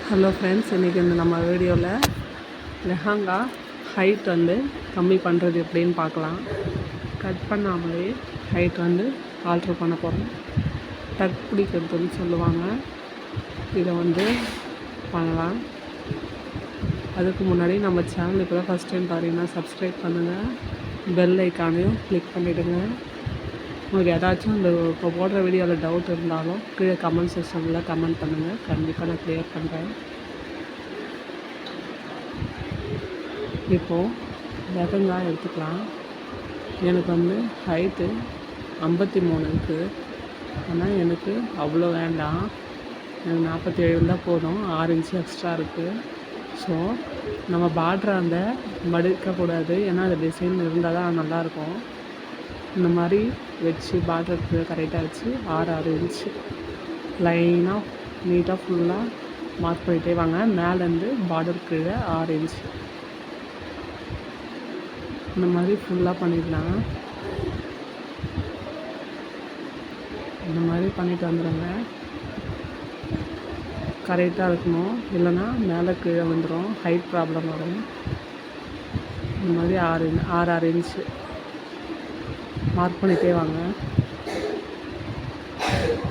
Hello friends, இன்றைக்கி நம்ம வீடியோவில் லெஹங்கா ஹைட் கம்மி பண்ணுறது எப்படின்னு பார்க்கலாம். கட் பண்ணாமலே ஹைட் ஆல்ட்ரு பண்ண போகிறோம். டக் பிடிக்கிறதுன்னு சொல்லுவாங்க. இதை பண்ணலாம். அதுக்கு முன்னாடி நம்ம சேனல் இப்போ தான் ஃபஸ்ட் டைம் பாருங்கன்னா சப்ஸ்கிரைப் பண்ணுங்கள், பெல் ஐக்கானையும் கிளிக் பண்ணிவிடுங்க. உங்களுக்கு ஏதாச்சும் இப்போ போடுற வீடியோவில் டவுட் இருந்தாலும் கீழே கமெண்ட் செக்ஷனில் கமெண்ட் பண்ணுங்கள். கண்டிப்பாக நான் க்ளியர் பண்ணுறேன். இப்போது லெஹங்கா எடுத்துக்கலாம். எனக்கு ஹைட்டு 53 இருக்குது. ஆனால் எனக்கு அவ்வளோ வேண்டாம். எனக்கு 47 தான் போதும். 6 இன்ச்சு எக்ஸ்ட்ரா இருக்குது. ஸோ நம்ம பார்டரை மடிக்கக்கூடாது. ஏன்னா அது டிசைன் இருந்தால் தான் நல்லாயிருக்கும். இந்த மாதிரி வச்சு பார்டருக்கு கரெக்டாக வச்சு 6 இன்ச்சு லைனாக நீட்டாக ஃபுல்லாக மார்க் பண்ணிகிட்டே வாங்க. மேலேருந்து பார்டர் கீழே 6 இன்ச்சு இந்த மாதிரி ஃபுல்லாக பண்ணிடலாம். இந்த மாதிரி பண்ணிட்டு வந்துடுங்க. கரெக்டாக இருக்கணும், இல்லைன்னா மேலே கீழே வந்துடும், ஹைட் ப்ராப்ளம் வரும். இந்த மாதிரி 6 இன்ச்சு மார்க் பண்ணிகிட்டே வாங்க.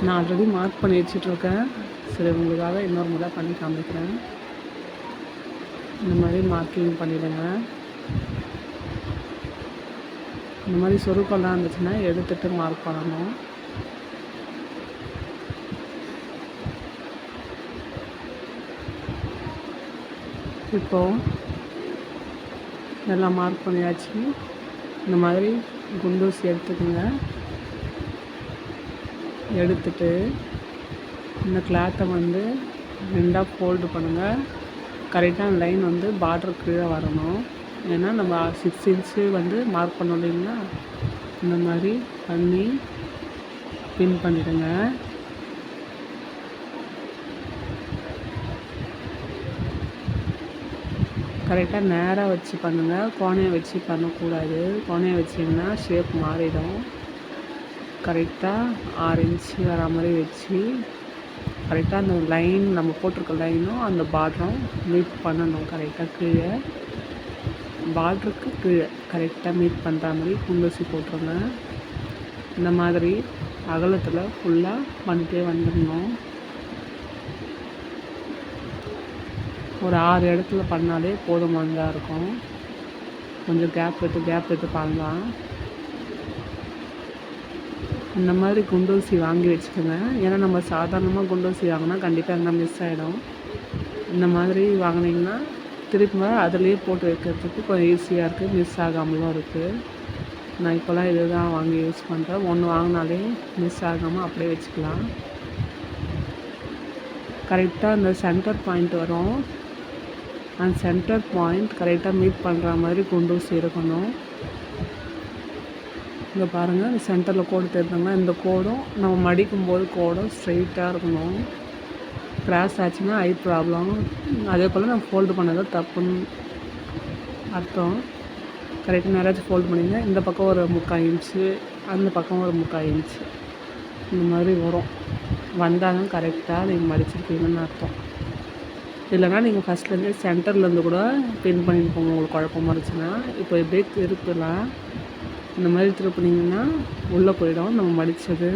நான் ஆல்ரெடி மார்க் பண்ணி வச்சிட்ருக்கேன். சரி, உங்களுக்காக இன்னொரு முறை பண்ணி காமிக்கிறேன். இந்த மாதிரி மார்க்கிங் பண்ணிவிடுங்க. இந்த மாதிரி சொருக்கெல்லாம் இருந்துச்சுன்னா எடுத்துகிட்டு மார்க் பண்ணணும். இப்போது எல்லாம் மார்க் பண்ணியாச்சு. இந்த மாதிரி குண்டூசி எடுத்துக்கோங்க. எடுத்துட்டு இந்த கிளாத்தை 2 ஃபோல்டு பண்ணுங்கள். கரெக்டான லைன் பார்டர் கீழே வரணும். ஏன்னா நம்ம 6 இன்ச்சு மார்க் பண்ணோம் இல்லைங்களா, இந்த மாதிரி பண்ணி பின் பண்ணிவிடுங்க. கரெக்டாக நேராக வச்சு பண்ணுங்கள். கோணையை வச்சு பண்ணக்கூடாது. கோணையை வச்சிங்கன்னா ஷேப் மாறிடும். கரெக்டாக 6 இன்ச்சு வர மாதிரி வச்சு கரெக்டாக அந்த லைன் நம்ம போட்டிருக்க லைனும் அந்த பார்டரும் மீட் பண்ணணும். கரெக்டாக கீழே பார்டருக்கு கீழே கரெக்டாக மீட் பண்ணுற மாதிரி குண்டூசி போட்டுருங்க. இந்த மாதிரி அகலத்தில் ஃபுல்லாக பண்ணிட்டே வந்துடணும். ஒரு 6 இடத்துல பண்ணாலே போதுமானதாக இருக்கும். கொஞ்சம் கேப் விட்டு பண்ணலாம். இந்த மாதிரி குண்டூசி வாங்கி வச்சுக்கோங்க. ஏன்னா நம்ம சாதாரணமாக குண்டூசி வாங்கினா கண்டிப்பாக எங்கன்னா மிஸ் ஆகிடும். இந்த மாதிரி வாங்கினீங்கன்னா திரும்ப அதிலேயே போட்டு வைக்கிறதுக்கு கொஞ்சம் ஈஸியாக இருக்குது, மிஸ் ஆகாமலும் இருக்குது. நான் இப்போலாம் இது தான் வாங்கி யூஸ் பண்ணுறேன். ஒன்று வாங்கினாலே மிஸ் ஆகாமல் அப்படியே வச்சுக்கலாம். கரெக்டாக அந்த சென்டர் பாயிண்ட் வரும். அந்த சென்டர் பாயிண்ட் கரெக்டாக மீட் பண்ணுற மாதிரி குண்டூசி இருக்கணும். இங்கே பாருங்கள், சென்டரில் கோடு தெரிஞ்சாங்கன்னா இந்த கோடும் நம்ம மடிக்கும் போது கோடும் ஸ்ட்ரெயிட்டாக இருக்கணும். கிராஸ் ஆச்சுன்னா ஐ ப்ராப்ளம். அதே போல் நம்ம ஃபோல்டு பண்ணதை தப்புன்னு அர்த்தம். கரெக்டாக நேராச்சும் ஃபோல்டு பண்ணிங்க. இந்த பக்கம் ஒரு 3/4 இன்ச்சு, அந்த பக்கம் ஒரு 3/4 இன்ச்சு இந்த மாதிரி வந்தாலும் கரெக்டாக நீங்கள் மடிச்சிருக்கீங்கன்னு அர்த்தம். இல்லைனா நீங்கள் ஃபஸ்ட்லேருந்தே சென்டர்லேருந்து கூட பின் பண்ணிட்டு போங்க. உங்களுக்கு குழப்பமாக இருந்துச்சுன்னா இப்போ இப்படியே திருப்பலாம். இந்த மாதிரி திருப்பினீங்கன்னா உள்ளே போயிடும் நம்ம மடித்தது.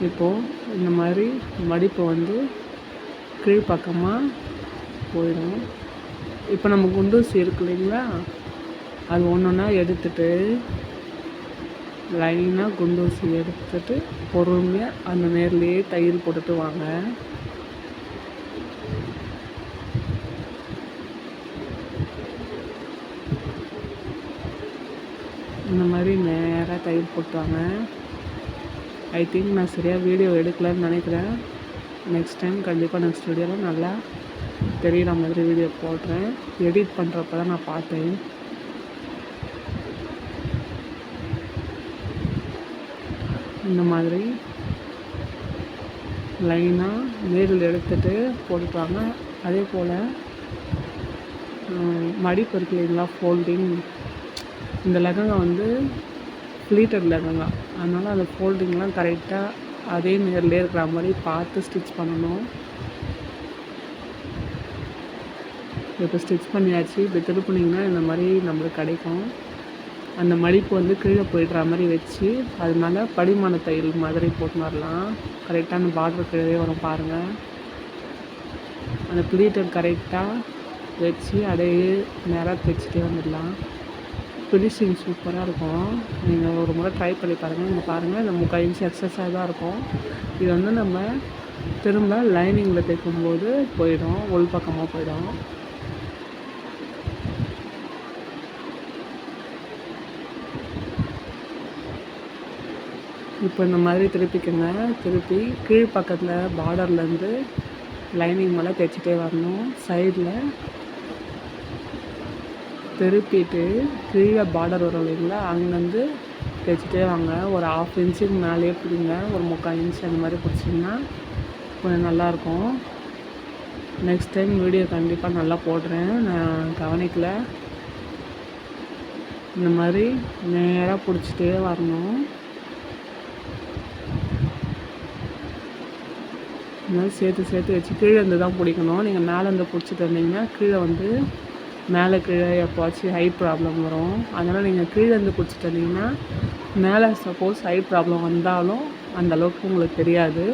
இப்போது இந்த மாதிரி மடிப்பு கீழ்ப்பக்கமாக போயிடும். இப்போ நம்ம குண்டூசி இருக்கு இல்லைங்களா, அது ஒன்றா எடுத்துட்டு லைனாக குண்டூசி எடுத்துட்டு பொறுமையாக அந்த நேர்லேயே தையல் போட்டுட்டு வாங்க. இந்த மாதிரி நேராக தையல் போட்டுவாங்க. ஐ திங்க் நான் சரியாக வீடியோ எடுக்கலன்னு நினைக்கிறேன். நெக்ஸ்ட் டைம் கண்டிப்பாக நெக்ஸ்ட் வீடியோவில் நல்லா தெரிகிற மாதிரி வீடியோ போடுறேன். எடிட் பண்ணுறப்ப தான் நான் பார்த்தேன். இந்த மாதிரி லைனாக நேரில் எடுத்துகிட்டு போட்டுட்டாங்க. அதே போல் மடிப்பு இருக்கு இல்லைங்களா, ஃபோல்டிங். இந்த லெஹங்கா ப்ளீட்டட் லெஹங்கா, அதனால் அந்த ஃபோல்டிங்லாம் கரெக்டாக அதே நேர்லேயே இருக்கிற மாதிரி பார்த்து ஸ்டிச் பண்ணணும். இப்போ ஸ்டிச் பண்ணியாச்சு. இப்போ திருப்பினீங்கன்னா இந்த மாதிரி நம்மளுக்கு கிடைக்கும். அந்த மடிப்பு வந்து கீழே போயிடுற மாதிரி வச்சு அது மேலே படிமான தையல் மாதிரி போட்டு வரலாம். கரெக்டாக அந்த பார்டர் கீழே வரும் பாருங்கள். அந்த ப்ளீட்டர் கரெக்டாக வச்சு அதையே நேராக தைச்சிட்டே வந்துடலாம். ஃபினிஷிங் சூப்பராக இருக்கும். நீங்கள் ஒரு முறை ட்ரை பண்ணி பாருங்கள். இங்கே பாருங்கள், இந்த 3/4 இன்ச் எக்ஸஸாக தான் இருக்கும். இது வந்து நம்ம திரும்ப லைனிங்கில் தைக்கும்போது போயிடும், உள் பக்கமாக போயிடும். இப்போ இந்த மாதிரி திருப்பிக்கோங்க. திருப்பி கீழ் பக்கத்தில் பார்டர்லேருந்து லைனிங் மேலே தைச்சிட்டே வரணும். சைடில் திருப்பிட்டு கீழே பார்டர் வரும் இல்லைங்களா, அங்கேருந்து தைச்சிட்டே வாங்க. ஒரு 1/2 இன்ச்சுக்கு மேலேயே பிடிங்க. ஒரு 3/4 இன்ச் அந்த மாதிரி பிடிச்சிங்கன்னா கொஞ்சம் நல்லாயிருக்கும். நெக்ஸ்ட் டைம் வீடியோ கண்டிப்பாக நல்லா போடுறேன். நான் கவனிக்கல. இந்த மாதிரி நேராக பிடிச்சிட்டே வரணும். இந்த மாதிரி சேர்த்து வச்சு கீழே இருந்து தான் பிடிக்கணும். நீங்கள் மேலேருந்து பிடிச்சிட்டு வந்தீங்கன்னா கீழே வந்து மேலே கீழே எப்போவாச்சும் ஹை ப்ராப்ளம் வரும். அதனால் நீங்கள் கீழே இருந்து பிடிச்சிட்டு வந்தீங்கன்னா மேலே சப்போஸ் ஹை ப்ராப்ளம் வந்தாலும் அந்தளவுக்கு உங்களுக்கு தெரியாது.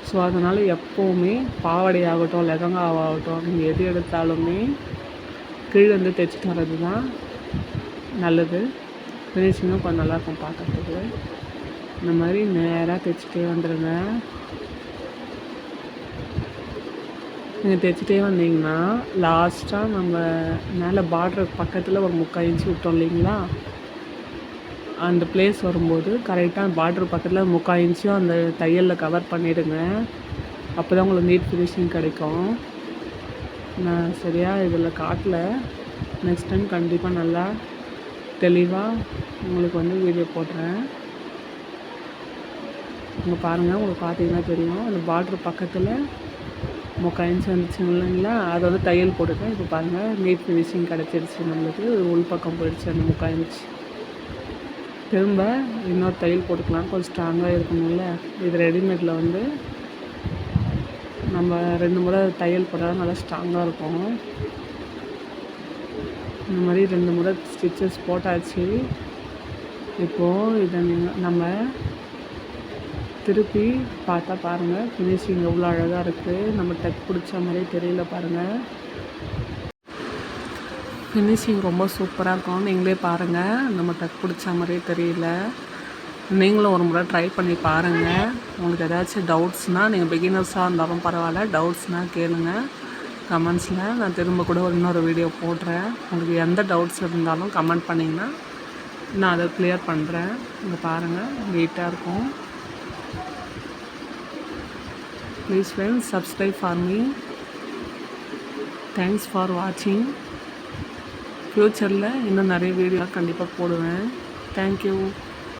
ஸோ அதனால் எப்போவுமே பாவாடையாகட்டும் லெஹங்காவாகட்டும் நீங்கள் எது எடுத்தாலுமே கீழே இருந்து தைச்சிட்டு வர்றது தான் நல்லது. ஃபினிஷிங்கும் கொஞ்சம் நல்லாயிருக்கும் பார்க்குறதுக்கு. இந்த மாதிரி நேராக தைச்சிட்டே வந்துடுங்க. நீங்கள் தைச்சிட்டே வந்தீங்கன்னா லாஸ்ட்டாக நம்ம மேலே பார்டருக்கு பக்கத்தில் ஒரு 3/4 இன்ச்சு விட்டோம் இல்லைங்களா, அந்த பிளேஸ் வரும்போது கரெக்டாக பார்டர் பக்கத்தில் 3/4 இன்ச்சும் அந்த தையலில் கவர் பண்ணிவிடுங்க. அப்போ தான் உங்களுக்கு நீட் ஃபினிஷிங் கிடைக்கும். நான் சரியாக இதில் காட்டல. நெக்ஸ்ட் டைம் கண்டிப்பாக நல்லா தெளிவாக உங்களுக்கு வந்து வீடியோ போடுறேன். இங்கே பாருங்கள், உங்களுக்கு பார்த்தீங்கன்னா தெரியும். அந்த பார்டர் பக்கத்தில் 3/4 இன்ச் வந்துச்சு இல்லைங்களா, அதை வந்து தையல் போட்டுட்டேன். இப்போ பாருங்கள், நீட் ஃபினிஷிங் கிடச்சிருச்சு நம்மளுக்கு. உள் பக்கம் போயிடுச்சு அந்த 3/4 இன்ச். திரும்ப இன்னொரு தையல் போட்டுக்கலாம், கொஞ்சம் ஸ்ட்ராங்காக இருக்கணும்ல. இது ரெடிமேடில் வந்து நம்ம 2 முறை தையல் போட்டால் நல்லா ஸ்ட்ராங்காக இருக்கும். இந்த மாதிரி 2 முறை ஸ்டிச்சஸ் போட்டாச்சு. இப்போது இதை நம்ம திருப்பி பார்த்தா பாருங்கள், ஃபினிஷிங் எவ்வளோ அழகாக இருக்குது. நம்ம டக் பிடிச்ச மாதிரியே தெரியல பாருங்கள். ஃபினிஷிங் ரொம்ப சூப்பராக இருக்கும். நீங்களே பாருங்கள், நம்ம டக் பிடிச்ச மாதிரியே தெரியல. நீங்களும் ஒரு முறை ட்ரை பண்ணி பாருங்கள். உங்களுக்கு ஏதாச்சும் டவுட்ஸ்னால், நீங்கள் பிகினர்ஸாக இருந்தாலும் பரவாயில்ல, டவுட்ஸ்னால் கேளுங்க கமெண்ட்ஸில். நான் திரும்ப கூட இன்னொரு வீடியோ போடுறேன். உங்களுக்கு எந்த டவுட்ஸ் இருந்தாலும் கமெண்ட் பண்ணிங்கன்னா நான் அதை கிளியர் பண்ணுறேன். இங்கே பாருங்கள், நீட்டாக இருக்கும். Please friends, subscribe for me. Thanks for watching. ஃப்யூச்சரில் இன்னும் நிறைய வீடியோ கண்டிப்பாக போடுவேன். Thank you.